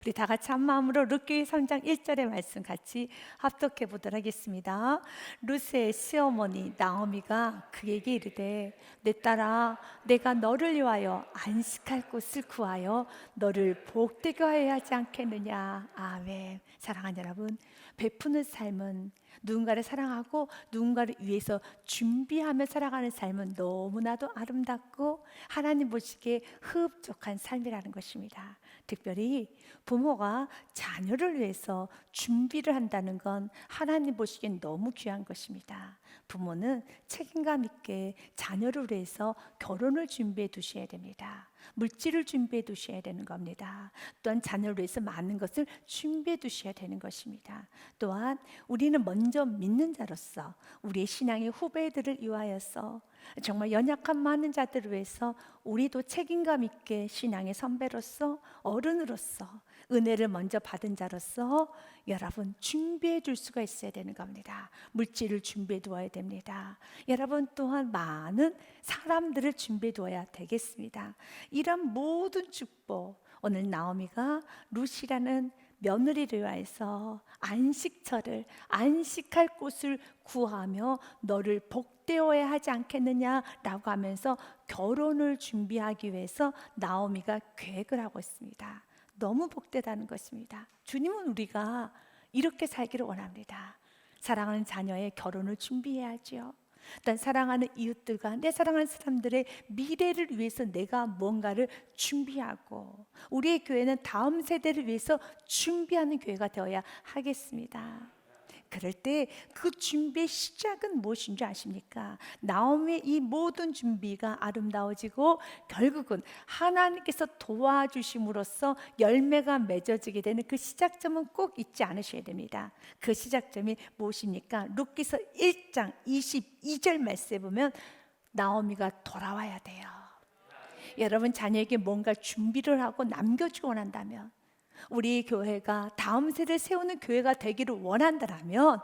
우리 다 같이 한 마음으로 룻기 3장 1절의 말씀 같이 합독해 보도록 하겠습니다. 룻의 시어머니 나오미가 그에게 이르되 내 딸아 내가 너를 위하여 안식할 곳을 구하여 너를 복되게 하여야 하지 않겠느냐. 아멘. 사랑하는 여러분, 베푸는 삶은 누군가를 사랑하고 누군가를 위해서 준비하며 살아가는 삶은 너무나도 아름답고 하나님 보시기에 흡족한 삶이라는 것입니다. 특별히 부모가 자녀를 위해서 준비를 한다는 건 하나님 보시기엔 너무 귀한 것입니다. 부모는 책임감 있게 자녀를 위해서 결혼을 준비해 두셔야 됩니다. 물질을 준비해 두셔야 되는 겁니다. 또한 자녀를 위해서 많은 것을 준비해 두셔야 되는 것입니다. 또한 우리는 먼저 믿는 자로서 우리의 신앙의 후배들을 위하여서 정말 연약한 많은 자들을 위해서 우리도 책임감 있게 신앙의 선배로서 어른으로서 은혜를 먼저 받은 자로서 여러분 준비해 줄 수가 있어야 되는 겁니다. 물질을 준비해 두어야 됩니다. 여러분 또한 많은 사람들을 준비해 두어야 되겠습니다. 이런 모든 축복, 오늘 나오미가 룻이라는 며느리를 위하여서 안식처를 안식할 곳을 구하며 너를 복되어야 하지 않겠느냐라고 하면서 결혼을 준비하기 위해서 나오미가 계획을 하고 있습니다. 너무 복되다는 것입니다. 주님은 우리가 이렇게 살기를 원합니다. 사랑하는 자녀의 결혼을 준비해야죠. 또 사랑하는 이웃들과 내 사랑하는 사람들의 미래를 위해서 내가 뭔가를 준비하고 우리의 교회는 다음 세대를 위해서 준비하는 교회가 되어야 하겠습니다. 그럴 때 그 준비의 시작은 무엇인 줄 아십니까? 나오미의 이 모든 준비가 아름다워지고 결국은 하나님께서 도와주심으로써 열매가 맺어지게 되는 그 시작점은 꼭 잊지 않으셔야 됩니다. 그 시작점이 무엇입니까? 룻기서 1장 22절 말씀에 보면 나오미가 돌아와야 돼요. 여러분 자녀에게 뭔가 준비를 하고 남겨주고 원한다면, 우리 교회가 다음 세대를 세우는 교회가 되기를 원한다면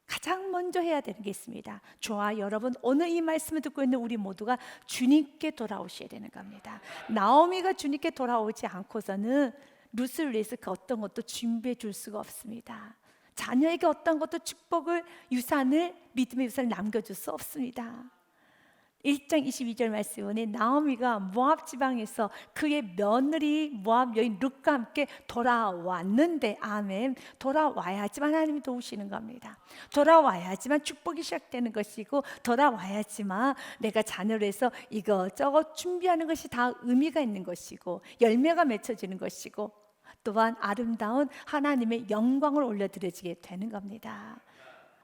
가장 먼저 해야 되는 게 있습니다. 저와 여러분 오늘 이 말씀을 듣고 있는 우리 모두가 주님께 돌아오셔야 되는 겁니다. 나오미가 주님께 돌아오지 않고서는 룻을 위해서 그 어떤 것도 준비해 줄 수가 없습니다. 자녀에게 어떤 것도 축복을, 유산을, 믿음의 유산을 남겨줄 수 없습니다. 1장 22절 말씀에 나오미가 모압 지방에서 그의 며느리 모압 여인 룻과 함께 돌아왔는데, 아멘, 돌아와야지만 하나님이 도우시는 겁니다. 돌아와야지만 축복이 시작되는 것이고, 돌아와야지만 내가 자녀를 해서 이것저것 준비하는 것이 다 의미가 있는 것이고 열매가 맺혀지는 것이고 또한 아름다운 하나님의 영광을 올려드려지게 되는 겁니다.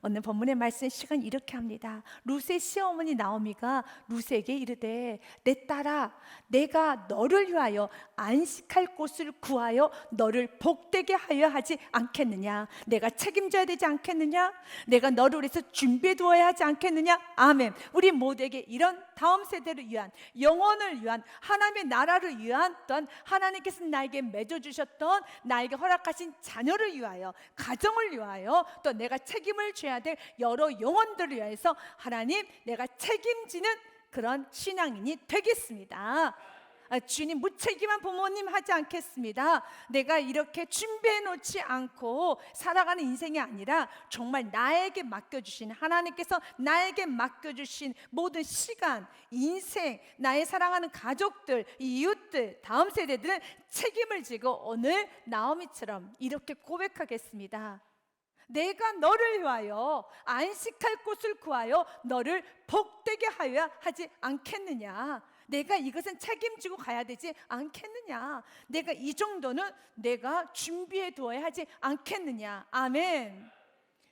오늘 본문의 말씀 시간 이렇게 합니다. 룻의 시어머니 나오미가 룻에게 이르되 내 딸아 내가 너를 위하여 안식할 곳을 구하여 너를 복되게 하여 하지 않겠느냐. 내가 책임져야 되지 않겠느냐. 내가 너를 위해서 준비해 두어야 하지 않겠느냐. 아멘. 우리 모두에게 이런 다음 세대를 위한, 영혼을 위한, 하나님의 나라를 위한, 또한 하나님께서 나에게 맺어주셨던 나에게 허락하신 자녀를 위하여, 가정을 위하여, 또 내가 책임을 져야 될 여러 영혼들을 위해서 하나님 내가 책임지는 그런 신앙인이 되겠습니다. 주님 무책임한 부모님 하지 않겠습니다. 내가 이렇게 준비해 놓지 않고 살아가는 인생이 아니라 정말 나에게 맡겨주신, 하나님께서 나에게 맡겨주신 모든 시간, 인생, 나의 사랑하는 가족들, 이웃들, 다음 세대들은 책임을 지고 오늘 나오미처럼 이렇게 고백하겠습니다. 내가 너를 위하여 안식할 곳을 구하여 너를 복되게 하여야 하지 않겠느냐. 내가 이것은 책임지고 가야 되지 않겠느냐. 내가 이 정도는 내가 준비해 두어야 하지 않겠느냐. 아멘.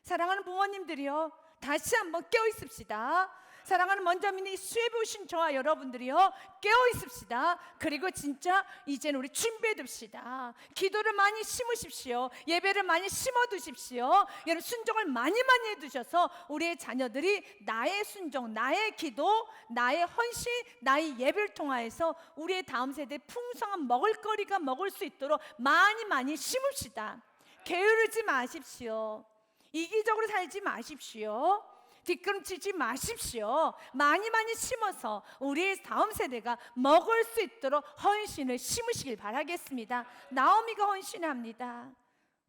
사랑하는 부모님들이요, 다시 한번 깨어 있읍시다. 사랑하는 먼저 믿는 이 수협에 오신 저와 여러분들이요, 깨어 있읍시다. 그리고 진짜 이제는 우리 준비해 둡시다. 기도를 많이 심으십시오. 예배를 많이 심어 두십시오. 여러분 순종을 많이 해두셔서 우리의 자녀들이 나의 순종, 나의 기도, 나의 헌신, 나의 예배를 통하여서 우리의 다음 세대에 풍성한 먹을거리가 먹을 수 있도록 많이 심읍시다. 게으르지 마십시오. 이기적으로 살지 마십시오. 뒷걸음치지 마십시오. 많이 많이 심어서 우리의 다음 세대가 먹을 수 있도록 헌신을 심으시길 바라겠습니다. 나오미가 헌신합니다.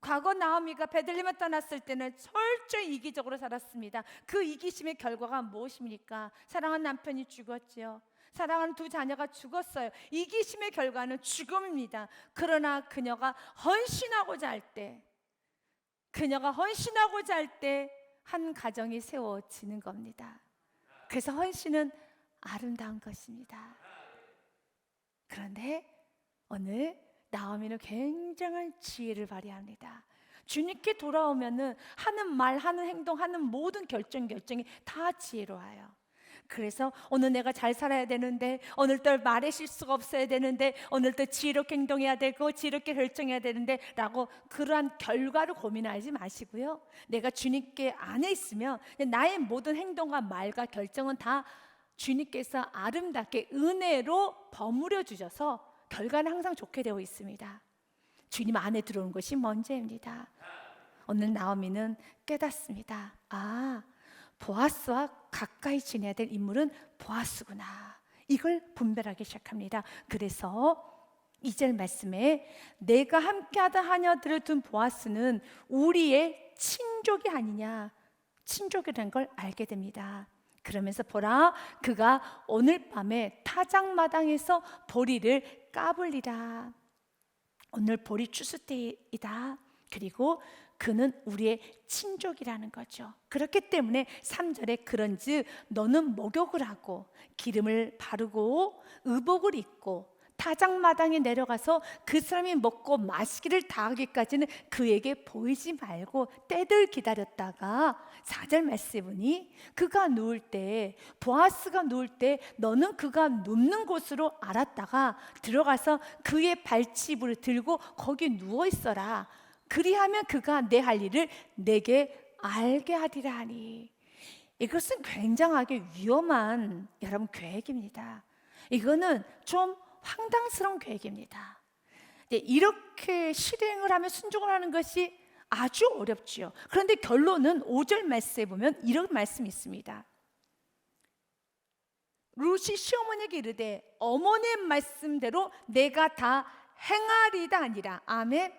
과거 나오미가 베들레헴을 떠났을 때는 철저히 이기적으로 살았습니다. 그 이기심의 결과가 무엇입니까? 사랑하는 남편이 죽었지요. 사랑하는 두 자녀가 죽었어요. 이기심의 결과는 죽음입니다. 그러나 그녀가 헌신하고자 할 때 한 가정이 세워지는 겁니다. 그래서 헌신은 아름다운 것입니다. 그런데 오늘 나오미는 굉장한 지혜를 발휘합니다. 주님께 돌아오면은 하는 말, 하는 행동, 하는 모든 결정이 다 지혜로워요. 그래서 오늘 내가 잘 살아야 되는데, 오늘도 말에 실수가 없어야 되는데, 오늘도 지혜롭게 행동해야 되고 지혜롭게 결정해야 되는데 라고 그러한 결과를 고민하지 마시고요, 내가 주님께 안에 있으면 나의 모든 행동과 말과 결정은 다 주님께서 아름답게 은혜로 버무려 주셔서 결과는 항상 좋게 되어 있습니다. 주님 안에 들어오는 것이 먼저입니다. 오늘 나오미는 깨닫습니다. 보아스와 가까이 지내야 될 인물은 보아스구나. 이걸 분별하기 시작합니다. 그래서 2절 말씀에 내가 함께하던 하녀들을 둔 보아스는 우리의 친족이 아니냐, 친족이라는 걸 알게 됩니다. 그러면서 보라, 그가 오늘 밤에 타작마당에서 보리를 까불리라. 오늘 보리 추수 때이다. 그리고 그는 우리의 친족이라는 거죠. 그렇기 때문에 3절에 그런즉 너는 목욕을 하고 기름을 바르고 의복을 입고 타작마당에 내려가서 그 사람이 먹고 마시기를 다하기까지는 그에게 보이지 말고 때를 기다렸다가 4절 말씀해 보니 그가 누울 때, 보아스가 누울 때 너는 그가 눕는 곳으로 알았다가 들어가서 그의 발치부를 들고 거기 누워 있어라. 그리하면 그가 내 할 일을 내게 알게 하리라 하니. 이것은 굉장하게 위험한 여러분 계획입니다. 이거는 좀 황당스러운 계획입니다. 이렇게 실행을 하면 순종을 하는 것이 아주 어렵지요. 그런데 결론은 5절 말씀에 보면 이런 말씀이 있습니다. 룻이 시어머니에게 이르되 어머니의 말씀대로 내가 다 행하리다 아니라. 아멘.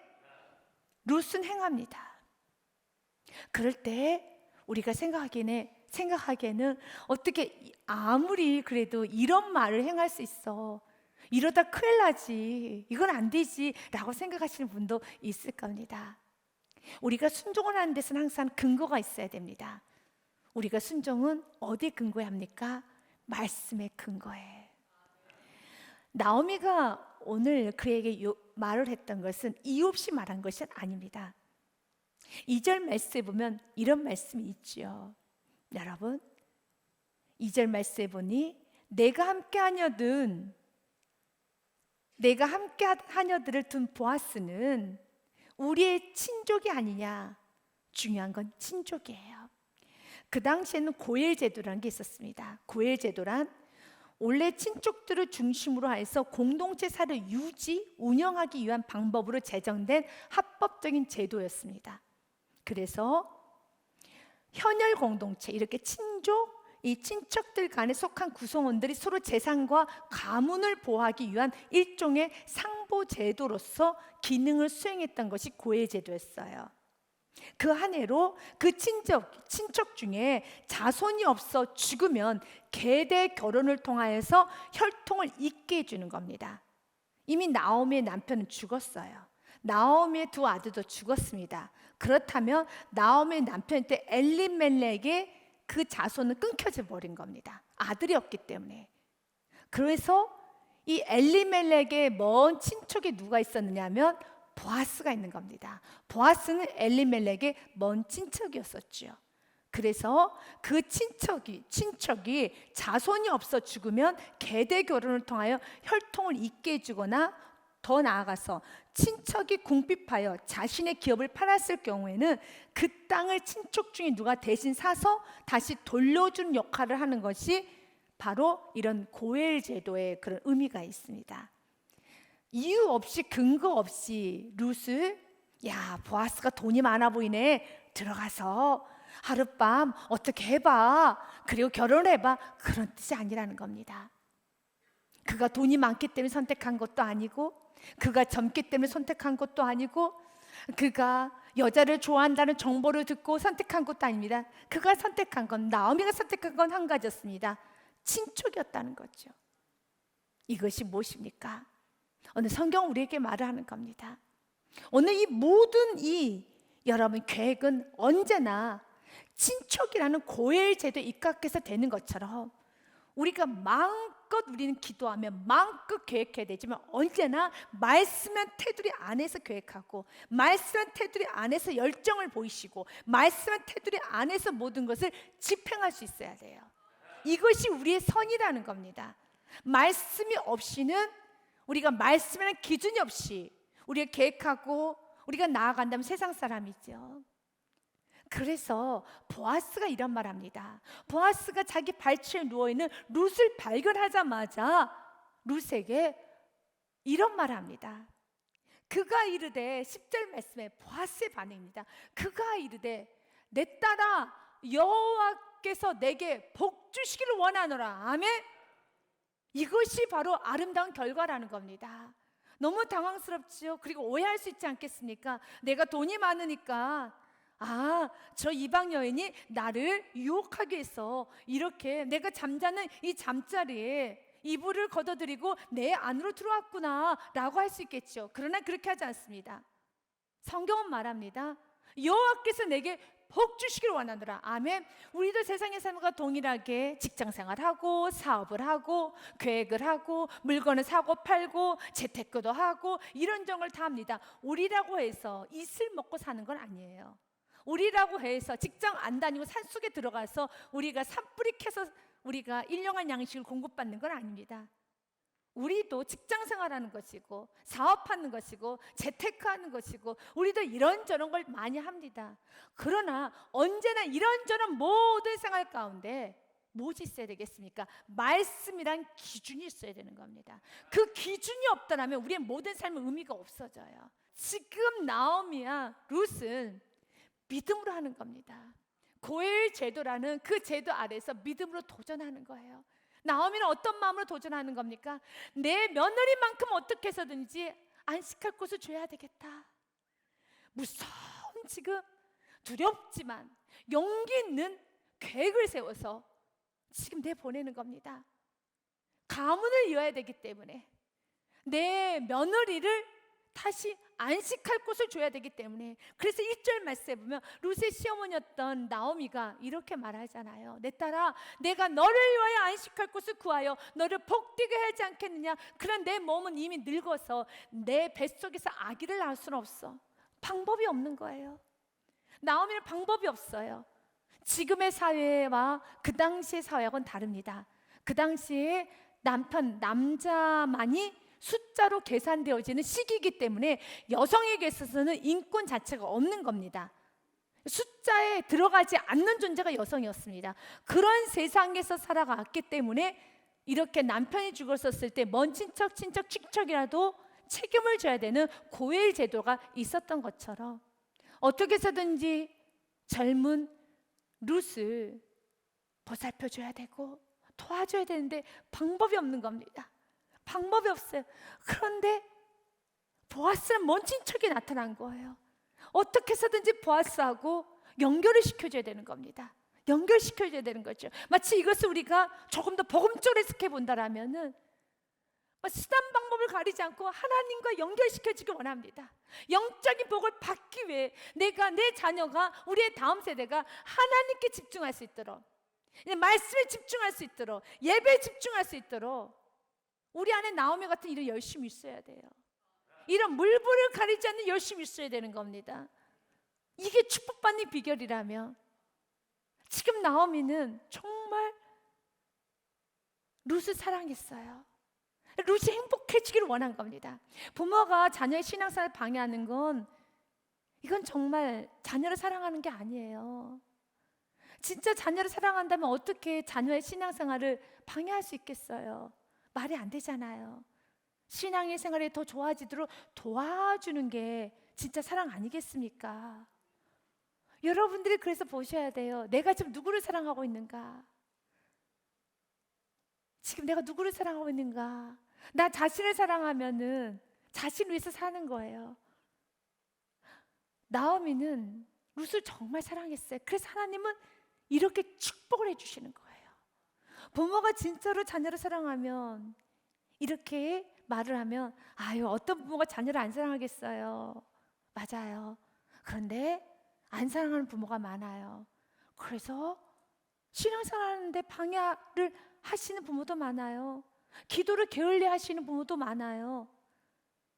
룻은 행합니다. 그럴 때 우리가 생각하기에는 어떻게 아무리 그래도 이런 말을 행할 수 있어, 이러다 큰일 나지, 이건 안 되지 라고 생각하시는 분도 있을 겁니다. 우리가 순종을 하는 데서는 항상 근거가 있어야 됩니다. 우리가 순종은 어디에 근거해야 합니까? 말씀에 근거해. 나오미가 오늘 그에게 말을 했던 것은 이유 없이 말한 것이 아닙니다. 2절 말씀에 보면 이런 말씀이 있죠. 여러분, 2절 말씀에 보니 내가 함께 하녀들을 둔 보아스는 우리의 친족이 아니냐. 중요한 건 친족이에요. 그 당시에는 고엘제도라는 게 있었습니다. 고엘제도란 원래 친족들을 중심으로 해서 공동체사를 운영하기 위한 방법으로 제정된 합법적인 제도였습니다. 그래서 현혈 공동체, 이렇게 이 친척들 간에 속한 구성원들이 서로 재산과 가문을 보호하기 위한 일종의 상보 제도로서 기능을 수행했던 것이 고엘 제도였어요. 그 한 해로 그 친척 중에 자손이 없어 죽으면 계대 결혼을 통하여서 혈통을 잇게 해주는 겁니다. 이미 나오미의 남편은 죽었어요. 나오미의 두 아들도 죽었습니다. 그렇다면 나오미의 남편한테 엘리멜렉의 그 자손은 끊겨져 버린 겁니다. 아들이 없기 때문에. 그래서 이 엘리멜렉의 먼 친척에 누가 있었느냐 하면 보아스가 있는 겁니다. 보아스는 엘리멜렉의 먼 친척이었었죠. 그래서 그 친척이 자손이 없어 죽으면 계대 결혼을 통하여 혈통을 잇게 해주거나, 더 나아가서 친척이 궁핍하여 자신의 기업을 팔았을 경우에는 그 땅을 친척 중에 누가 대신 사서 다시 돌려주는 역할을 하는 것이 바로 이런 고엘 제도의 그런 의미가 있습니다. 이유 없이 근거 없이 룻을 보아스가 돈이 많아 보이네, 들어가서 하룻밤 어떻게 해봐, 그리고 결혼해봐, 그런 뜻이 아니라는 겁니다. 그가 돈이 많기 때문에 선택한 것도 아니고, 그가 젊기 때문에 선택한 것도 아니고, 그가 여자를 좋아한다는 정보를 듣고 선택한 것도 아닙니다. 그가 선택한 건, 나오미가 선택한 건 한 가지였습니다. 친족이었다는 거죠. 이것이 무엇입니까? 오늘 성경 우리에게 말을 하는 겁니다. 오늘 이 모든 여러분 계획은 언제나 친척이라는 고해의 제도에 입각해서 되는 것처럼 우리가 마음껏 우리는 기도하며 마음껏 계획해야 되지만, 언제나 말씀한 테두리 안에서 계획하고, 말씀한 테두리 안에서 열정을 보이시고, 말씀한 테두리 안에서 모든 것을 집행할 수 있어야 돼요. 이것이 우리의 선이라는 겁니다. 말씀이 없이는, 우리가 말씀이라는 기준이 없이 우리가 계획하고 우리가 나아간다면 세상 사람이죠. 그래서 보아스가 이런 말 합니다. 보아스가 자기 발치에 누워있는 룻을 발견하자마자 룻에게 이런 말을 합니다. 그가 이르되, 10절 말씀에 보아스의 반응입니다. 그가 이르되, 내 딸아, 여호와께서 내게 복 주시기를 원하노라. 아멘. 이것이 바로 아름다운 결과라는 겁니다. 너무 당황스럽지요. 그리고 오해할 수 있지 않겠습니까? 내가 돈이 많으니까, 저 이방 여인이 나를 유혹하기 위해서 이렇게 내가 잠자는 이 잠자리에 이불을 걷어들이고 내 안으로 들어왔구나 라고 할 수 있겠죠. 그러나 그렇게 하지 않습니다. 성경은 말합니다. 여호와께서 내게 복 주시기를 원하노라. 아멘. 우리도 세상의 삶과 동일하게 직장생활하고 사업을 하고 계획을 하고 물건을 사고 팔고 재테크도 하고 이런저런 걸 다 합니다. 우리라고 해서 이슬 먹고 사는 건 아니에요. 우리라고 해서 직장 안 다니고 산속에 들어가서 우리가 산불이 캐서 우리가 일용할 양식을 공급받는 건 아닙니다. 우리도 직장 생활하는 것이고 사업하는 것이고 재테크하는 것이고 우리도 이런저런 걸 많이 합니다. 그러나 언제나 이런저런 모든 생활 가운데 무엇이 있어야 되겠습니까? 말씀이란 기준이 있어야 되는 겁니다. 그 기준이 없다면 우리의 모든 삶은 의미가 없어져요. 지금 나오미와 룻은 믿음으로 하는 겁니다. 고엘 제도라는 그 제도 아래서 믿음으로 도전하는 거예요. 나오미는 어떤 마음으로 도전하는 겁니까? 내 며느리만큼 어떻게 해서든지 안식할 곳을 줘야 되겠다. 무서운, 지금 두렵지만 용기 있는 계획을 세워서 지금 내보내는 겁니다. 가문을 이어야 되기 때문에, 내 며느리를 다시 안식할 곳을 줘야 되기 때문에. 그래서 1절 말씀에 보면 룻의 시어머니였던 나오미가 이렇게 말하잖아요. 내 딸아, 내가 너를 위하여 안식할 곳을 구하여 너를 복되게 하지 않겠느냐. 그런 내 몸은 이미 늙어서 내 뱃속에서 아기를 낳을 수는 없어. 방법이 없는 거예요. 나오미는 방법이 없어요. 지금의 사회와 그 당시의 사회하고는 다릅니다. 그 당시에 남자만이 숫자로 계산되어지는 시기이기 때문에 여성에게 있어서는 인권 자체가 없는 겁니다. 숫자에 들어가지 않는 존재가 여성이었습니다. 그런 세상에서 살아갔기 때문에 이렇게 남편이 죽었을 때 먼 친척이라도 책임을 져야 되는 고엘 제도가 있었던 것처럼 어떻게 해서든지 젊은 룻을 보살펴줘야 되고 도와줘야 되는데 방법이 없는 겁니다. 방법이 없어요. 그런데 보아스는 먼 친척이 나타난 거예요. 어떻게 해서든지 보아스하고 연결을 시켜줘야 되는 겁니다. 연결시켜줘야 되는 거죠. 마치 이것을 우리가 조금 더 복음적으로 해석해 본다라면은 수단 방법을 가리지 않고 하나님과 연결시켜지길 원합니다. 영적인 복을 받기 위해 내가, 내 자녀가, 우리의 다음 세대가 하나님께 집중할 수 있도록, 말씀에 집중할 수 있도록, 예배에 집중할 수 있도록 우리 안에 나오미 같은 일을 열심히 있어야 돼요. 이런 물불을 가리지 않는 열심히 있어야 되는 겁니다. 이게 축복받는 비결이라며, 지금 나오미는 정말 룻을 사랑했어요. 룻이 행복해지기를 원한 겁니다. 부모가 자녀의 신앙생활을 방해하는 건, 이건 정말 자녀를 사랑하는 게 아니에요. 진짜 자녀를 사랑한다면 어떻게 자녀의 신앙생활을 방해할 수 있겠어요? 말이 안 되잖아요. 신앙의 생활이 더 좋아지도록 도와주는 게 진짜 사랑 아니겠습니까? 여러분들이 그래서 보셔야 돼요. 내가 지금 누구를 사랑하고 있는가? 지금 내가 누구를 사랑하고 있는가? 나 자신을 사랑하면은 자신 위해서 사는 거예요. 나오미는 룻을 정말 사랑했어요. 그래서 하나님은 이렇게 축복을 해주시는 거예요. 부모가 진짜로 자녀를 사랑하면 이렇게 말을 하면 아유, 어떤 부모가 자녀를 안 사랑하겠어요. 맞아요. 그런데 안 사랑하는 부모가 많아요. 그래서 신앙생활하는데 방해를 하시는 부모도 많아요. 기도를 게을리 하시는 부모도 많아요.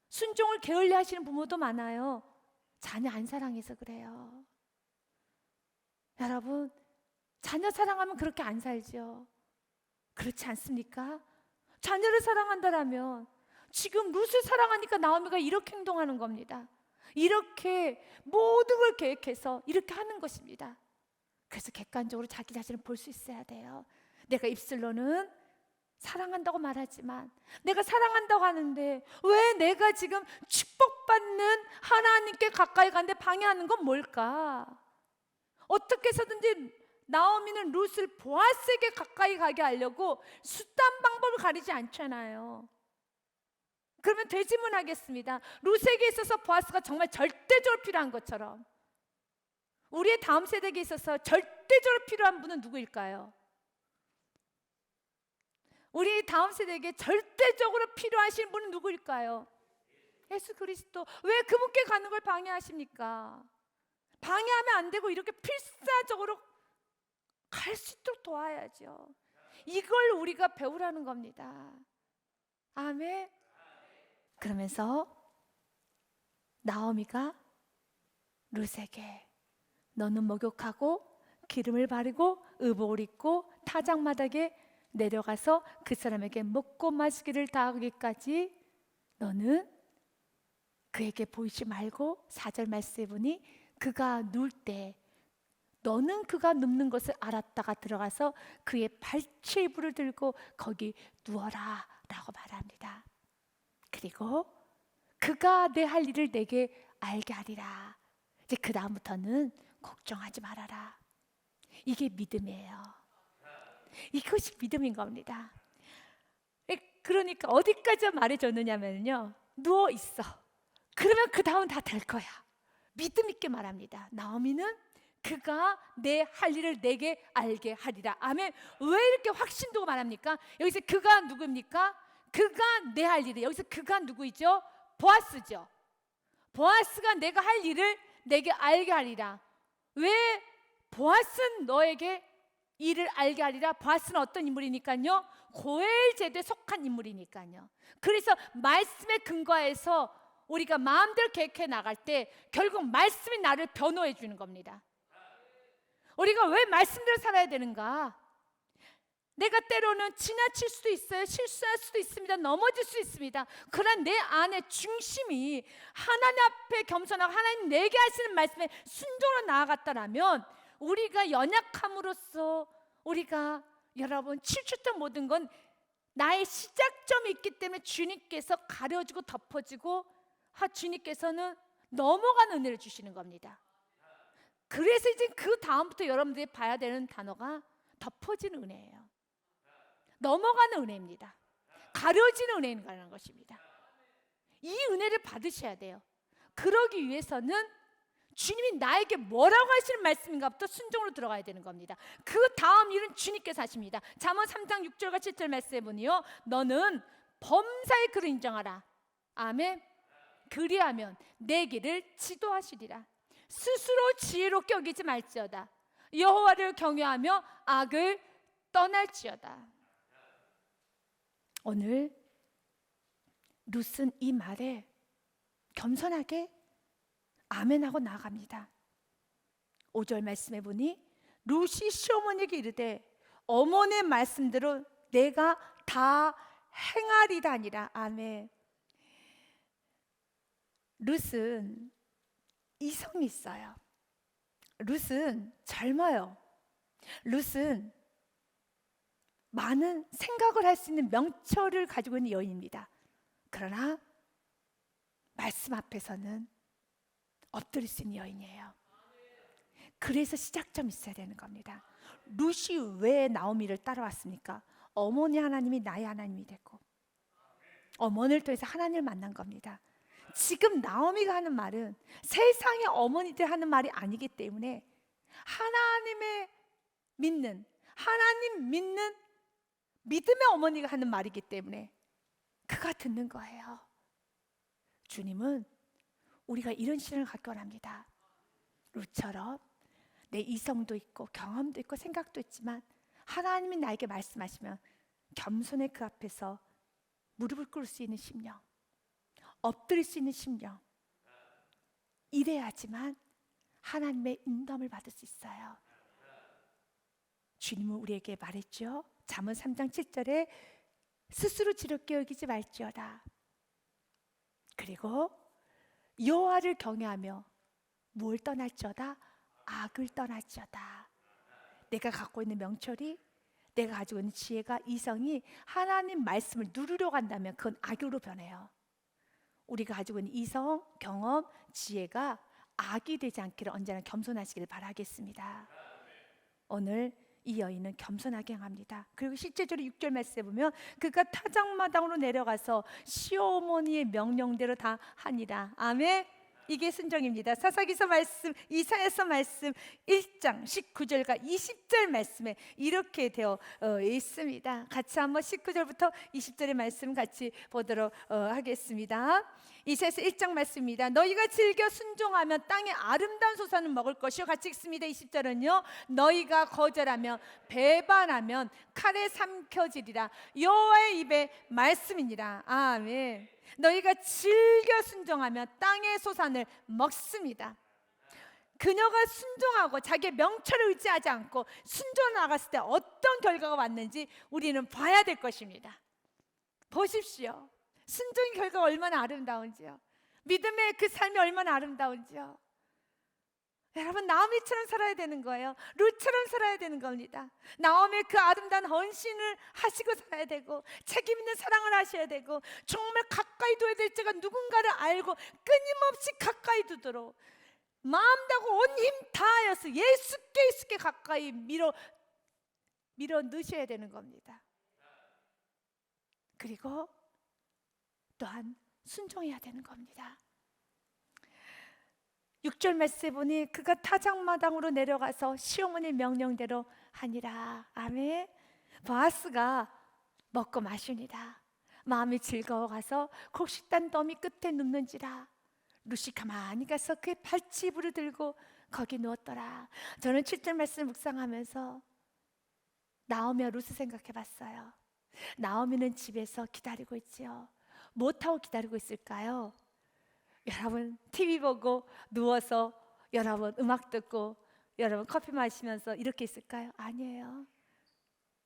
순종을 게을리 하시는 부모도 많아요. 자녀 안 사랑해서 그래요. 여러분, 자녀 사랑하면 그렇게 안 살죠. 그렇지 않습니까? 자녀를 사랑한다라면 지금 룻을 사랑하니까 나오미가 이렇게 행동하는 겁니다. 이렇게 모든 걸 계획해서 이렇게 하는 것입니다. 그래서 객관적으로 자기 자신을 볼 수 있어야 돼요. 내가 입술로는 사랑한다고 말하지만, 내가 사랑한다고 하는데 왜 내가 지금 축복받는 하나님께 가까이 가는데 방해하는 건 뭘까? 어떻게 해서든지 나오미는 룻을 보아스에게 가까이 가게 하려고 수단 방법을 가리지 않잖아요. 그러면 되지문하겠습니다. 룻에게 있어서 보아스가 정말 절대적으로 필요한 것처럼 우리의 다음 세대에게 있어서 절대적으로 필요한 분은 누구일까요? 우리 다음 세대에게 절대적으로 필요하신 분은 누구일까요? 예수 그리스도. 왜 그분께 가는 걸 방해하십니까? 방해하면 안 되고 이렇게 필사적으로 갈 수 있도록 도와야죠. 이걸 우리가 배우라는 겁니다. 아멘. 그러면서 나오미가 룻에게 너는 목욕하고 기름을 바르고 의복을 입고 타작마당에 내려가서 그 사람에게 먹고 마시기를 다하기까지 너는 그에게 보이지 말고 4절 말씀해 보니 그가 누울 때 너는 그가 눕는 것을 알았다가 들어가서 그의 발치불을 들고 거기 누워라 라고 말합니다. 그리고 그가 내 할 일을 내게 알게 하리라. 이제 그 다음부터는 걱정하지 말아라. 이게 믿음이에요. 이것이 믿음인 겁니다. 그러니까 어디까지 말해줬느냐면요, 누워 있어. 그러면 그 다음 다 될 거야. 믿음 있게 말합니다. 나오미는 그가 내 할 일을 내게 알게 하리라. 아멘. 왜 이렇게 확신 두고 말합니까? 여기서 그가 누구입니까? 그가 내 할 일을, 여기서 그가 누구이죠? 보아스죠. 보아스가 내가 할 일을 내게 알게 하리라. 왜 보아스는 너에게 일을 알게 하리라? 보아스는 어떤 인물이니까요? 고엘 제도에 속한 인물이니까요. 그래서 말씀에 근거해서 우리가 마음대로 계획해 나갈 때 결국 말씀이 나를 변호해 주는 겁니다. 우리가 왜 말씀대로 살아야 되는가? 내가 때로는 지나칠 수도 있어요. 실수할 수도 있습니다. 넘어질 수 있습니다. 그러나 내 안의 중심이 하나님 앞에 겸손하고 하나님 내게 하시는 말씀에 순종으로 나아갔다라면 우리가 연약함으로써 우리가 여러분 칠추던 모든 건 나의 시작점이 있기 때문에 주님께서 가려주고 덮어주고 주님께서는 넘어가는 은혜를 주시는 겁니다. 그래서 이제 그 다음부터 여러분들이 봐야 되는 단어가 덮어지는 은혜예요. 넘어가는 은혜입니다. 가려지는 은혜라는 것입니다. 이 은혜를 받으셔야 돼요. 그러기 위해서는 주님이 나에게 뭐라고 하시는 말씀인가부터 순종으로 들어가야 되는 겁니다. 그 다음 일은 주님께서 하십니다. 잠언 3장 6절과 7절 말씀해 보니요, 너는 범사의 그를 인정하라. 아멘. 그리하면 내 길을 지도하시리라. 스스로 지혜롭게 여기지 말지어다. 여호와를 경외하며 악을 떠날지어다. 오늘 룻은 이 말에 겸손하게 아멘하고 나갑니다. 5절 말씀해 보니 룻이 시어머니에게 이르되 어머니의 말씀대로 내가 다 행하리라니라. 아멘. 룻은 이성이 있어요. 룻은 젊어요. 룻은 많은 생각을 할 수 있는 명철을 가지고 있는 여인입니다. 그러나 말씀 앞에서는 엎드릴 수 있는 여인이에요. 그래서 시작점이 있어야 되는 겁니다. 룻이 왜 나오미를 따라왔습니까? 어머니 하나님이 나의 하나님이 되고 어머니를 통해서 하나님을 만난 겁니다. 지금 나오미가 하는 말은 세상의 어머니들 하는 말이 아니기 때문에 하나님의 믿는, 하나님 믿는 믿음의 어머니가 하는 말이기 때문에 그가 듣는 거예요. 주님은 우리가 이런 신앙을 갖기 원합니다. 룻처럼 내 이성도 있고 경험도 있고 생각도 있지만 하나님이 나에게 말씀하시면 겸손히 그 앞에서 무릎을 꿇을 수 있는 심령, 엎드릴 수 있는 심령, 이래야지만 하나님의 인도함을 받을 수 있어요. 주님은 우리에게 말했죠. 잠언 3장 7절에 스스로 지롭게 여기지 말지어다. 그리고 여호와를 경외하며 뭘 떠날지어다? 악을 떠날지어다. 내가 갖고 있는 명철이, 내가 가지고 있는 지혜가, 이성이 하나님 말씀을 누르려고 한다면 그건 악으로 변해요. 우리가 가지고 있는 이성, 경험, 지혜가 악이 되지 않기를 언제나 겸손하시기를 바라겠습니다. 오늘 이 여인은 겸손하게 행합니다. 그리고 실제적으로 6절 말씀에 보면 그가 타작마당으로 내려가서 시어머니의 명령대로 다 하니라. 아멘. 이게 순종입니다. 사사기서 말씀, 이사야서 말씀 1장 19절과 20절 말씀에 이렇게 되어 있습니다. 같이 한번 19절부터 20절의 말씀 같이 보도록 하겠습니다. 이사야서 1장 말씀입니다. 너희가 즐겨 순종하면 땅의 아름다운 소산을 먹을 것이요. 같이 읽습니다. 20절은요. 너희가 거절하면 배반하면 칼에 삼켜지리라. 여호와의 입에 말씀이니라. 아멘. 너희가 즐겨 순종하면 땅의 소산을 먹습니다. 그녀가 순종하고 자기의 명철을 의지하지 않고 순종을 나갔을 때 어떤 결과가 왔는지 우리는 봐야 될 것입니다. 보십시오. 순종의 결과가 얼마나 아름다운지요. 믿음의 그 삶이 얼마나 아름다운지요. 여러분, 나오미처럼 살아야 되는 거예요. 룻처럼 살아야 되는 겁니다. 나오미의 그 아름다운 헌신을 하시고 살아야 되고 책임 있는 사랑을 하셔야 되고 정말 가까이 둬야 될 자가 누군가를 알고 끊임없이 가까이 두도록 마음 다하고 온 힘 다하여서 예수께 가까이 밀어 넣으셔야 되는 겁니다. 그리고 또한 순종해야 되는 겁니다. 6절 말씀에 보니 그가 타작마당으로 내려가서 시어머니 명령대로 하니라. 아멘. 보아스가 먹고 마시니라. 마음이 즐거워가서 곡식단 더미 끝에 눕는지라. 룻이 가만히 가서 그의 발치부를 들고 거기 누웠더라. 저는 7절 말씀 묵상하면서 나오미와 룻을 생각해 봤어요. 나오미는 집에서 기다리고 있지요. 못하고 기다리고 있을까요? 여러분 TV 보고 누워서 여러분 음악 듣고 여러분 커피 마시면서 이렇게 있을까요? 아니에요.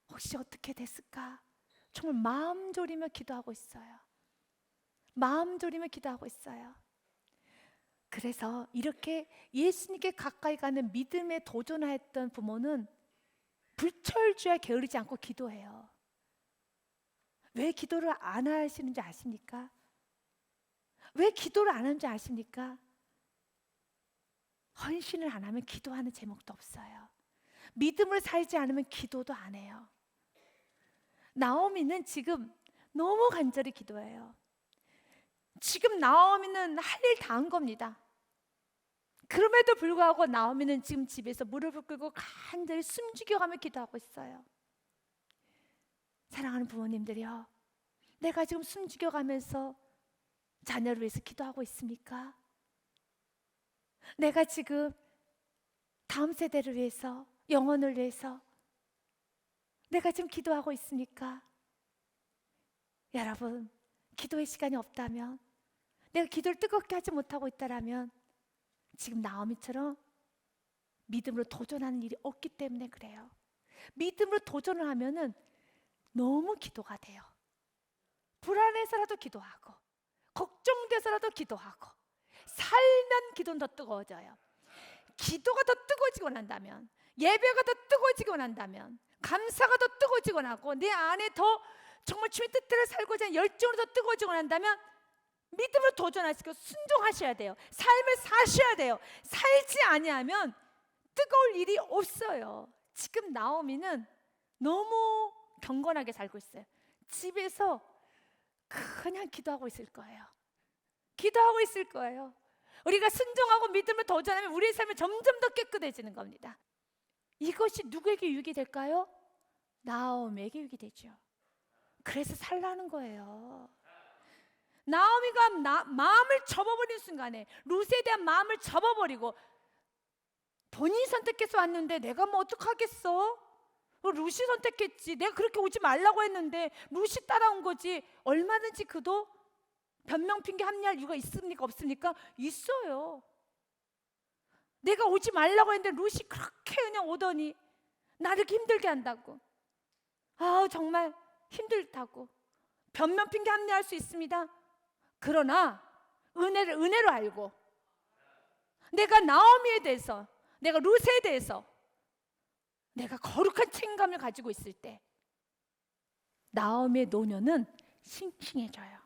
혹시 어떻게 됐을까? 정말 마음 졸이며 기도하고 있어요. 마음 졸이며 기도하고 있어요. 그래서 이렇게 예수님께 가까이 가는 믿음에 도전하였던 부모는 불철주야 게으르지 않고 기도해요. 왜 기도를 안 하시는지 아십니까? 왜 기도를 안 하는지 아십니까? 헌신을 안 하면 기도하는 제목도 없어요. 믿음을 살지 않으면 기도도 안 해요. 나오미는 지금 너무 간절히 기도해요. 지금 나오미는 할 일 다 한 겁니다. 그럼에도 불구하고 나오미는 지금 집에서 무릎을 꿇고 간절히 숨죽여가며 기도하고 있어요. 사랑하는 부모님들이요, 내가 지금 숨죽여가면서 자녀를 위해서 기도하고 있습니까? 내가 지금 다음 세대를 위해서, 영혼을 위해서 내가 지금 기도하고 있습니까? 여러분, 기도의 시간이 없다면, 내가 기도를 뜨겁게 하지 못하고 있다면 지금 나오미처럼 믿음으로 도전하는 일이 없기 때문에 그래요. 믿음으로 도전을 하면은 너무 기도가 돼요. 불안해서라도 기도하고 걱정돼서라도 기도하고 살면 기도는 더 뜨거워져요. 기도가 더 뜨거워지고 난다면, 예배가 더 뜨거워지고 난다면, 감사가 더 뜨거워지고 나고 내 안에 더 정말 주의 뜻대로 살고자 하는 열정으로 더 뜨거워지고 난다면 믿음으로 도전하시고 순종하셔야 돼요. 삶을 사셔야 돼요. 살지 아니하면 뜨거울 일이 없어요. 지금 나오미는 너무 경건하게 살고 있어요. 집에서 그냥 기도하고 있을 거예요. 기도하고 있을 거예요. 우리가 순종하고 믿음을 도전하면 우리의 삶이 점점 더 깨끗해지는 겁니다. 이것이 누구에게 유익이 될까요? 나오미에게 유익이 되죠. 그래서 살라는 거예요. 나오미가 마음을 접어버린 순간에, 룻에 대한 마음을 접어버리고, 본인이 선택해서 왔는데 내가 뭐 어떡하겠어? 룻이 선택했지. 내가 그렇게 오지 말라고 했는데 룻이 따라온 거지. 얼마든지 그도 변명 핑계 합리할 이유가 있습니까? 없습니까? 있어요. 내가 오지 말라고 했는데 룻이 그렇게 그냥 오더니 나를 이렇게 힘들게 한다고. 정말 힘들다고 변명 핑계 합리할 수 있습니다. 그러나 은혜로 알고, 내가 나오미에 대해서, 내가 룻에 대해서 내가 거룩한 책임감을 가지고 있을 때 나오미의 노년은 싱싱해져요.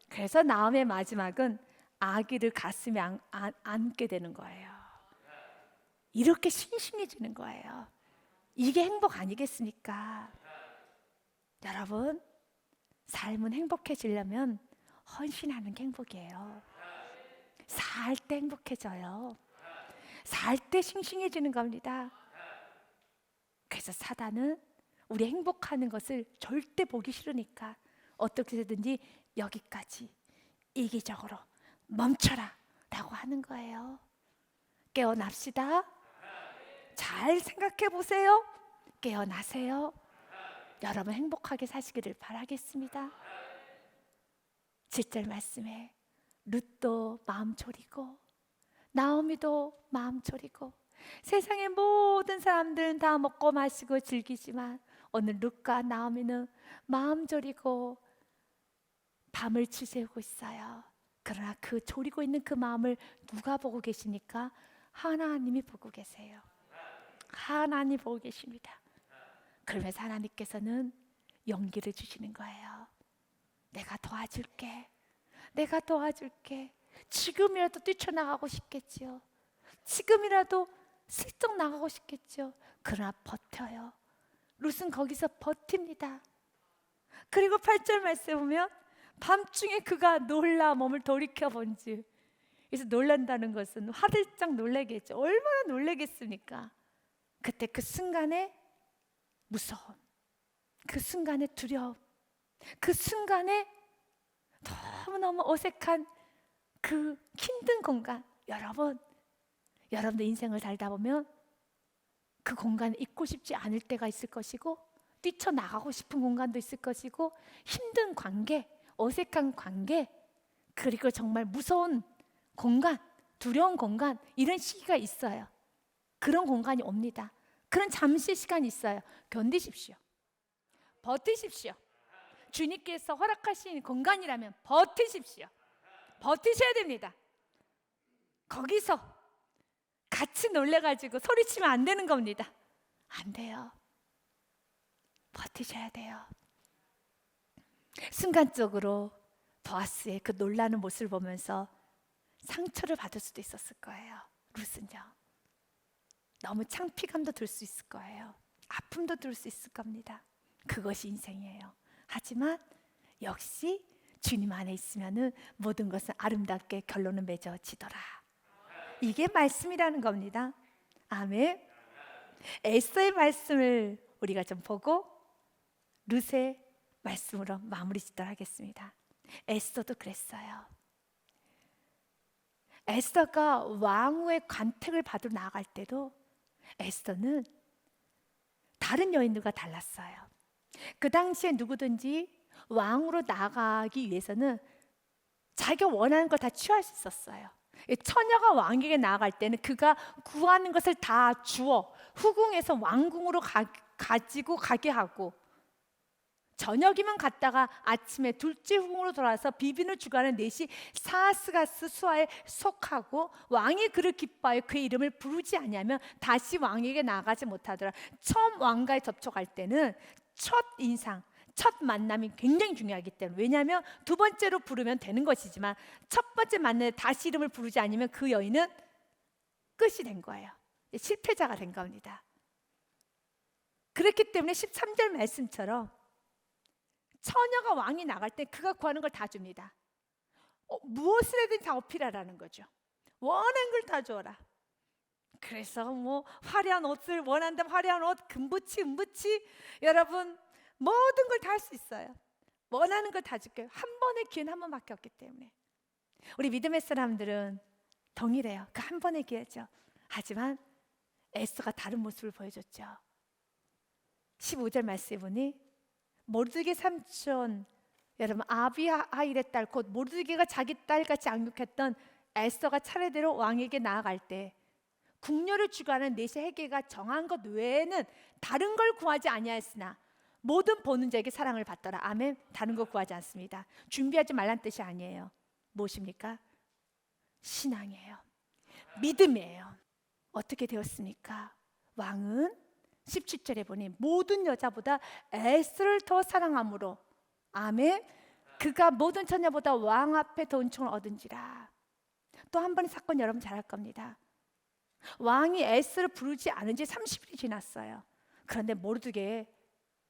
그래서 나오미의 마지막은 아기를 가슴에 안게 되는 거예요. 이렇게 싱싱해지는 거예요. 이게 행복 아니겠습니까? 여러분, 삶은 행복해지려면 헌신하는 게 행복이에요. 살 때 행복해져요. 살 때 싱싱해지는 겁니다. 그래서 사단은 우리 행복하는 것을 절대 보기 싫으니까 어떻게든지 여기까지 이기적으로 멈춰라 라고 하는 거예요. 깨어납시다. 잘 생각해 보세요. 깨어나세요. 여러분 행복하게 사시기를 바라겠습니다. 7절 말씀에 룻도 마음 졸이고 나오미도 마음 졸이고, 세상의 모든 사람들은 다 먹고 마시고 즐기지만 오늘 룻과 나오미는 마음 졸이고 밤을 지새우고 있어요. 그러나 그 졸이고 있는 그 마음을 누가 보고 계십니까? 하나님이 보고 계세요. 하나님 보고 계십니다. 그러면서 하나님께서는 용기를 주시는 거예요. 내가 도와줄게. 내가 도와줄게. 지금이라도 뛰쳐나가고 싶겠지요. 지금이라도 슬쩍 나가고 싶겠죠. 그러나 버텨요. 룻은 거기서 버팁니다. 그리고 8절 말씀에 보면 밤중에 그가 놀라 몸을 돌이켜 본즉, 그래서 놀란다는 것은 화들짝 놀라겠죠. 얼마나 놀라겠습니까? 그때 그 순간에 무서움, 그 순간에 두려움, 그 순간에 너무너무 어색한 그 힘든 공간. 여러분들 인생을 살다 보면 그 공간에 있고 싶지 않을 때가 있을 것이고, 뛰쳐나가고 싶은 공간도 있을 것이고, 힘든 관계, 어색한 관계, 그리고 정말 무서운 공간, 두려운 공간, 이런 시기가 있어요. 그런 공간이 옵니다. 그런 잠시 시간이 있어요. 견디십시오. 버티십시오. 주님께서 허락하신 공간이라면 버티십시오. 버티셔야 됩니다. 거기서 같이 놀래가지고 소리치면 안 되는 겁니다. 안 돼요. 버티셔야 돼요. 순간적으로 보아스의 그 놀라는 모습을 보면서 상처를 받을 수도 있었을 거예요. 룻은요. 너무 창피감도 들 수 있을 거예요. 아픔도 들 수 있을 겁니다. 그것이 인생이에요. 하지만 역시 주님 안에 있으면은 모든 것은 아름답게 결론은 맺어지더라. 이게 말씀이라는 겁니다. 아멘. 에스더의 말씀을 우리가 좀 보고 룻의 말씀으로 마무리 짓도록 하겠습니다. 에스더도 그랬어요. 에스더가 왕후의 관택을 받으러 나아갈 때도 에스더는 다른 여인들과 달랐어요. 그 당시에 누구든지 왕으로 나가기 위해서는 자기가 원하는 걸 다 취할 수 있었어요. 처녀가 왕에게 나아갈 때는 그가 구하는 것을 다 주어 후궁에서 왕궁으로 가지고 가게 하고, 저녁이면 갔다가 아침에 둘째 후궁으로 돌아와서 비빈을 주관하는 넷이 사스가스 수하에 속하고, 왕이 그를 기뻐하여 그의 이름을 부르지 아니하면 다시 왕에게 나가지 못하더라. 처음 왕과의 접촉할 때는 첫 인상, 첫 만남이 굉장히 중요하기 때문에, 왜냐하면 두 번째로 부르면 되는 것이지만 첫 번째 만남에 다시 이름을 부르지 않으면 그 여인은 끝이 된 거예요. 실패자가 된 겁니다. 그렇기 때문에 13절 말씀처럼 처녀가 왕이 나갈 때 그가 구하는 걸 다 줍니다. 무엇을 해든 다 어필하라는 거죠. 원하는 걸 다 줘라. 그래서 뭐 화려한 옷을 원한다면 화려한 옷, 금붙이, 은붙이, 여러분 모든 걸 다 할 수 있어요. 원하는 걸 다 줄게요. 한 번의 기회는 한 번밖에 없기 때문에. 우리 믿음의 사람들은 동일해요. 그 한 번의 기회죠. 하지만 에스더가 다른 모습을 보여줬죠. 15절 말씀해 보니 모르드게 삼촌, 여러분 아비하일의 딸 곧 모르드게가 자기 딸같이 양육했던 에스더가 차례대로 왕에게 나아갈 때 궁녀를 주관하는 내세 헤게가 정한 것 외에는 다른 걸 구하지 아니하였으나 모든 보는 자에게 사랑을 받더라. 아멘. 다른 거 구하지 않습니다. 준비하지 말란 뜻이 아니에요. 무엇입니까? 신앙이에요. 믿음이에요. 어떻게 되었습니까? 왕은 17절에 보니 모든 여자보다 에스더를 더 사랑함으로, 아멘, 그가 모든 처녀보다 왕 앞에 더 은총을 얻은지라. 또 한 번의 사건 여러분 잘 알 겁니다. 왕이 에스더를 부르지 않은 지 30일이 지났어요. 그런데 모르드게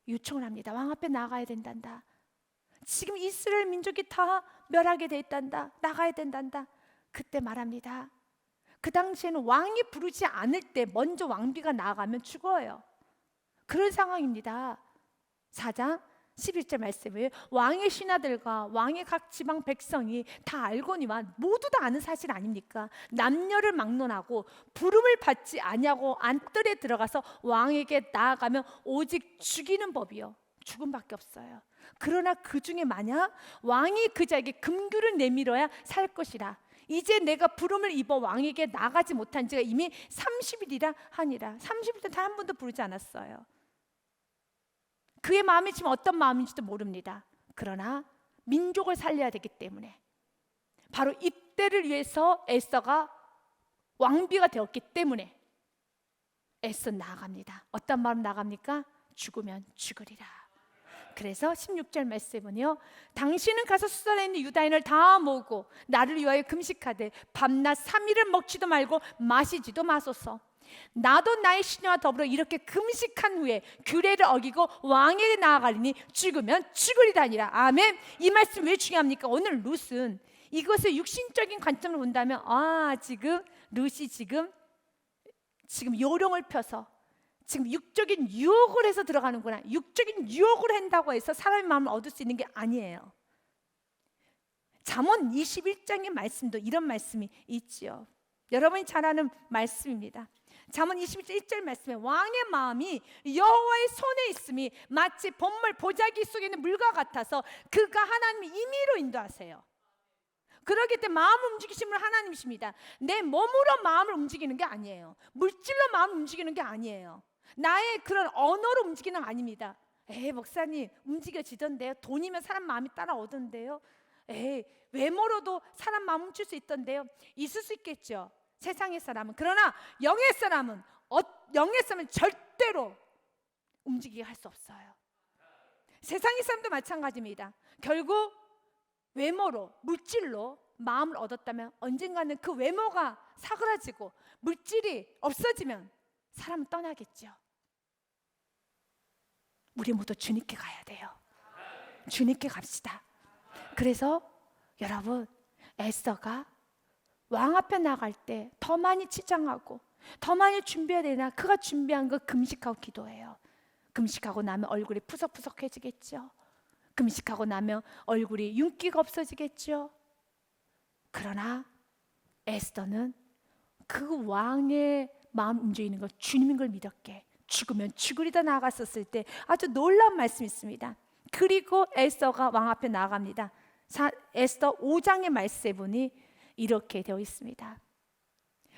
요청을 합니다. 왕 앞에 나가야 된단다. 지금 이스라엘 민족이 다 멸하게 돼 있단다. 나가야 된단다. 그때 말합니다. 그 당시에는 왕이 부르지 않을 때 먼저 왕비가 나아가면 죽어요. 그런 상황입니다. 4장 11절 말씀에 왕의 신하들과 왕의 각 지방 백성이 다 알거니와 모두 다 아는 사실 아닙니까? 남녀를 막론하고 부름을 받지 아니하고 안뜰에 들어가서 왕에게 나아가면 오직 죽이는 법이요, 죽음밖에 없어요. 그러나 그 중에 만약 왕이 그 자에게 금규를 내밀어야 살 것이라. 이제 내가 부름을 입어 왕에게 나가지 못한 지가 이미 30일이라 하니라. 30일 때 단 한 번도 부르지 않았어요. 그의 마음이 지금 어떤 마음인지도 모릅니다. 그러나 민족을 살려야 되기 때문에 바로 이때를 위해서 에스더가 왕비가 되었기 때문에 에스더 나아갑니다. 어떤 마음 나갑니까? 죽으면 죽으리라. 그래서 16절 말씀은요, 당신은 가서 수산에 있는 유다인을 다 모으고 나를 위하여 금식하되 밤낮 3일을 먹지도 말고 마시지도 마소서. 나도 나의 신녀와 더불어 이렇게 금식한 후에 규례를 어기고 왕에게 나아가리니 죽으면 죽으리다니라. 아멘. 이 말씀 왜 중요합니까? 오늘 룻은 이것을 육신적인 관점으로 본다면 지금 룻이 지금 요령을 펴서 지금 육적인 유혹을 해서 들어가는구나. 육적인 유혹을 한다고 해서 사람의 마음을 얻을 수 있는 게 아니에요. 잠언 21장의 말씀도 이런 말씀이 있지요. 여러분이 잘 아는 말씀입니다. 잠언 21절 말씀에 왕의 마음이 여호와의 손에 있음이 마치 봇물 보자기 속에 있는 물과 같아서 그가 하나님의 임의로 인도하세요. 그러기 때문에 마음 움직이신 분은 하나님이십니다. 내 몸으로 마음을 움직이는 게 아니에요. 물질로 마음을 움직이는 게 아니에요. 나의 그런 언어로 움직이는 거 아닙니다. 목사님 움직여지던데요. 돈이면 사람 마음이 따라오던데요. 외모로도 사람 마음 훔칠 수 있던데요. 있을 수 있겠죠, 세상의 사람은. 그러나 영의 사람은 절대로 움직이게 할 수 없어요. 세상의 사람도 마찬가지입니다. 결국 외모로, 물질로 마음을 얻었다면 언젠가는 그 외모가 사그라지고 물질이 없어지면 사람은 떠나겠죠. 우리 모두 주님께 가야 돼요. 주님께 갑시다. 그래서 여러분, 에스더가 왕 앞에 나갈 때 더 많이 치장하고 더 많이 준비해야 되나? 그가 준비한 거 금식하고 기도해요. 금식하고 나면 얼굴이 푸석푸석해지겠죠. 금식하고 나면 얼굴이 윤기가 없어지겠죠. 그러나 에스더는 그 왕의 마음 움직이는 걸 주님인 걸 믿었게 죽으면 죽으리다 나아갔었을 때 아주 놀라운 말씀이 있습니다. 그리고 에스더가 왕 앞에 나아갑니다. 에스더 5장의 말씀에 보니 이렇게 되어 있습니다.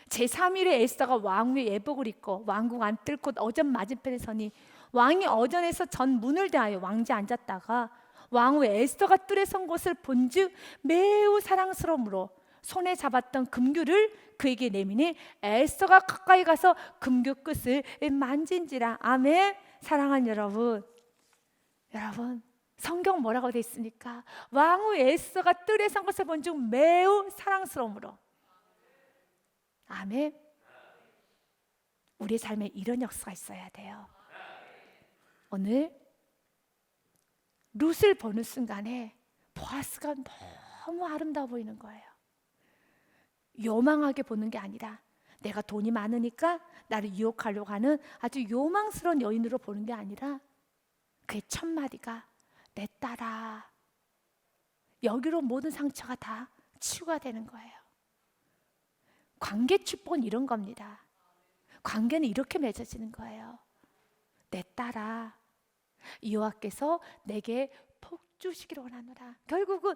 제3일에 에스더가 왕후의 예복을 입고 왕궁 안뜰 곳 어전 맞은편에 서니 왕이 어전에서 전 문을 대하여 왕자에 앉았다가 왕후 에스더가 뜰에 선 곳을 본즉 매우 사랑스러움으로 손에 잡았던 금규를 그에게 내미니 에스더가 가까이 가서 금규 끝을 만진지라. 아멘. 사랑하는 여러분, 성경 뭐라고 되어 있습니까? 왕후 에스더가 뜰에 선 것을 본즉 매우 사랑스러움으로. 아멘. 우리 삶에 이런 역사가 있어야 돼요. 오늘 룻을 보는 순간에 보아스가 너무 아름다워 보이는 거예요. 요망하게 보는 게 아니라 내가 돈이 많으니까 나를 유혹하려고 하는 아주 요망스러운 여인으로 보는 게 아니라 그의 첫 마디가 내 딸아. 여기로 모든 상처가 다 치유가 되는 거예요. 관계 축복은 이런 겁니다. 관계는 이렇게 맺어지는 거예요. 내 딸아, 여호와께서 내게 복 주시기를 원하노라. 결국은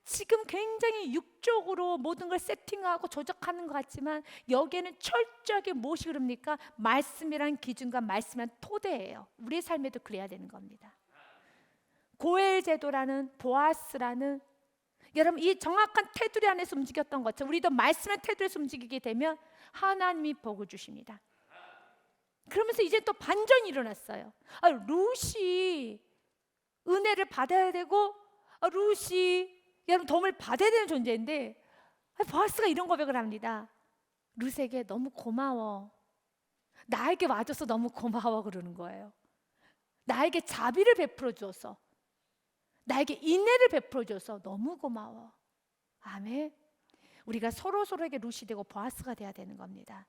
지금 굉장히 육적으로 모든 걸 세팅하고 조작하는 것 같지만 여기에는 철저하게 무엇이 그럽니까? 말씀이란 기준과 말씀이란 토대예요. 우리의 삶에도 그래야 되는 겁니다. 고엘 제도라는 보아스라는, 여러분 이 정확한 테두리 안에서 움직였던 것처럼 우리도 말씀의 테두리에서 움직이게 되면 하나님이 복을 주십니다. 그러면서 이제 또 반전이 일어났어요. 룻이 은혜를 받아야 되고 룻이 여러분 도움을 받아야 되는 존재인데 보아스가 이런 고백을 합니다. 룻에게 너무 고마워. 나에게 와줘서 너무 고마워 그러는 거예요. 나에게 자비를 베풀어 줘서, 나에게 인내를 베풀어 줘서 너무 고마워. 아멘. 우리가 서로에게 룻이 되고 보아스가 돼야 되는 겁니다.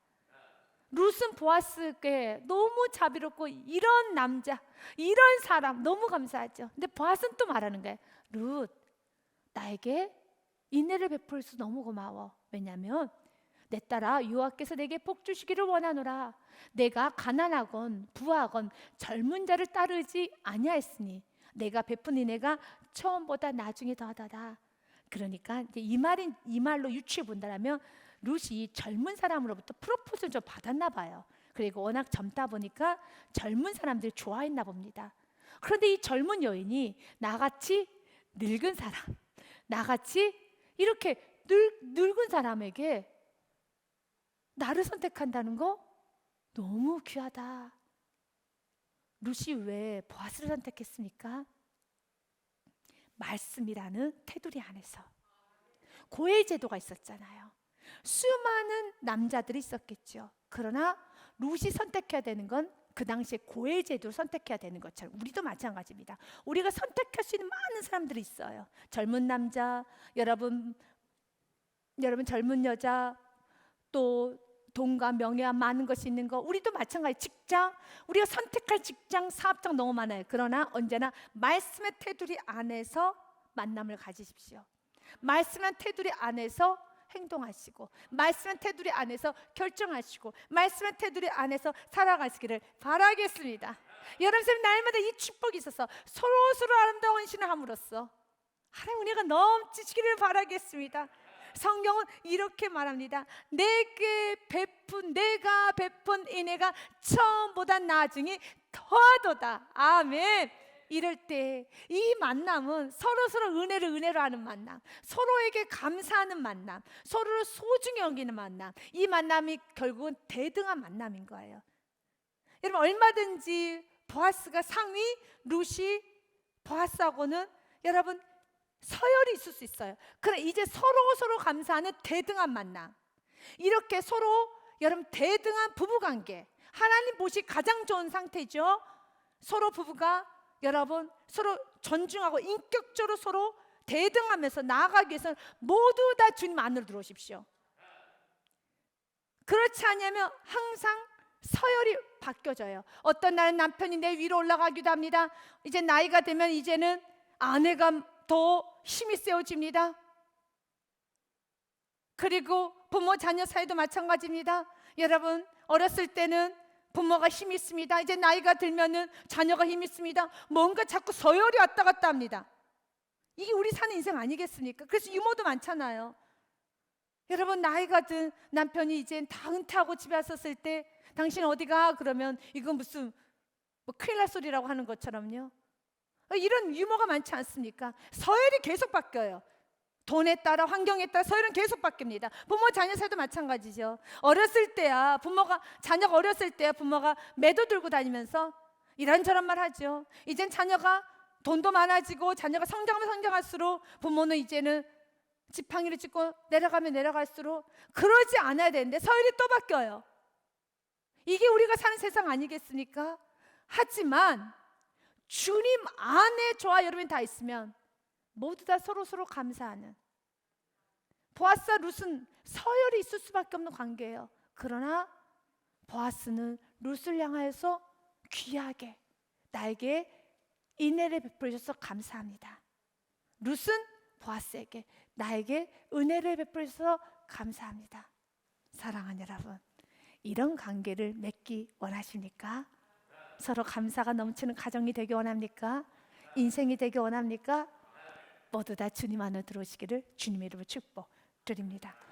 룻은 보아스에게 너무 자비롭고 이런 남자, 이런 사람 너무 감사하죠. 근데 보아스는 또 말하는 거예요. 룻, 나에게 인내를 베풀어서 너무 고마워. 왜냐하면 내 딸아, 여호와께서 내게 복 주시기를 원하노라. 내가 가난하건 부하건 젊은 자를 따르지 아니하였으니 내가 베푼 은혜가 처음보다 나중에 더하다. 그러니까 이제 이 말로 유추해 본다면 룻이 젊은 사람으로부터 프로포즈를 좀 받았나 봐요. 그리고 워낙 젊다 보니까 젊은 사람들이 좋아했나 봅니다. 그런데 이 젊은 여인이 나같이 늙은 사람, 나같이 이렇게 늙은 사람에게 나를 선택한다는 거 너무 귀하다. 룻이 왜 보아스를 선택했습니까? 말씀이라는 테두리 안에서. 고엘 제도가 있었잖아요. 수많은 남자들이 있었겠죠. 그러나 룻이 선택해야 되는 건 그 당시에 고엘 제도를 선택해야 되는 것처럼 우리도 마찬가지입니다. 우리가 선택할 수 있는 많은 사람들이 있어요. 젊은 남자, 여러분 젊은 여자, 또 돈과 명예와 많은 것이 있는 거, 우리도 마찬가지. 직장, 우리가 선택할 직장, 사업장 너무 많아요. 그러나 언제나 말씀의 테두리 안에서 만남을 가지십시오. 말씀의 테두리 안에서 행동하시고, 말씀의 테두리 안에서 결정하시고, 말씀의 테두리 안에서 살아가시기를 바라겠습니다. 여러분 삶 날마다 이 축복이 있어서 서로 아름다운 신을 함으로써 하나님 은혜가 넘치시기를 바라겠습니다. 성경은 이렇게 말합니다. 내가 베푼 은혜가 처음보다 나중에 더하도다. 아멘. 이럴 때 이 만남은 서로 은혜로 하는 만남, 서로에게 감사하는 만남, 서로를 소중히 여기는 만남, 이 만남이 결국은 대등한 만남인 거예요. 여러분 얼마든지 보아스가 상위, 룻이 보아스하고는 여러분 서열이 있을 수 있어요. 그러나 이제 서로 감사하는 대등한 만남, 이렇게 서로 여러분 대등한 부부관계, 하나님 보시 가장 좋은 상태죠. 서로 부부가 여러분 서로 존중하고 인격적으로 서로 대등하면서 나아가기 위해서 모두 다 주님 안으로 들어오십시오. 그렇지 않으면 항상 서열이 바뀌어져요. 어떤 날은 남편이 내 위로 올라가기도 합니다. 이제 나이가 되면 이제는 아내가 더 힘이 세워집니다. 그리고 부모 자녀 사이도 마찬가지입니다. 여러분 어렸을 때는 부모가 힘이 있습니다. 이제 나이가 들면은 자녀가 힘이 있습니다. 뭔가 자꾸 서열이 왔다 갔다 합니다. 이게 우리 사는 인생 아니겠습니까? 그래서 유머도 많잖아요. 여러분 나이가 든 남편이 이제 다 은퇴하고 집에 왔었을 때 당신 어디가? 그러면 이건 무슨 큰일 날 소리라고 하는 것처럼요. 이런 유머가 많지 않습니까? 서열이 계속 바뀌어요. 돈에 따라, 환경에 따라 서열은 계속 바뀝니다. 부모 자녀 사이도 마찬가지죠. 자녀가 어렸을 때야 부모가 매도 들고 다니면서 이런저런 말 하죠. 이젠 자녀가 돈도 많아지고 자녀가 성장할수록 부모는 이제는 지팡이를 짚고 내려가면 내려갈수록 그러지 않아야 되는데 서열이 또 바뀌어요. 이게 우리가 사는 세상 아니겠습니까? 하지만 주님 안에 저와 여러분이 다 있으면 모두 다 서로 감사하는, 보아스와 룻은 서열이 있을 수밖에 없는 관계예요. 그러나 보아스는 룻을 향하여서 귀하게 나에게 인애를 베풀어 주셔서 감사합니다. 룻은 보아스에게 나에게 은혜를 베풀어 주셔서 감사합니다. 사랑하는 여러분, 이런 관계를 맺기 원하십니까? 서로 감사가 넘치는 가정이 되기 원합니까? 인생이 되기 원합니까? 모두 다 주님 안에 들어오시기를 주님의 이름으로 축복드립니다.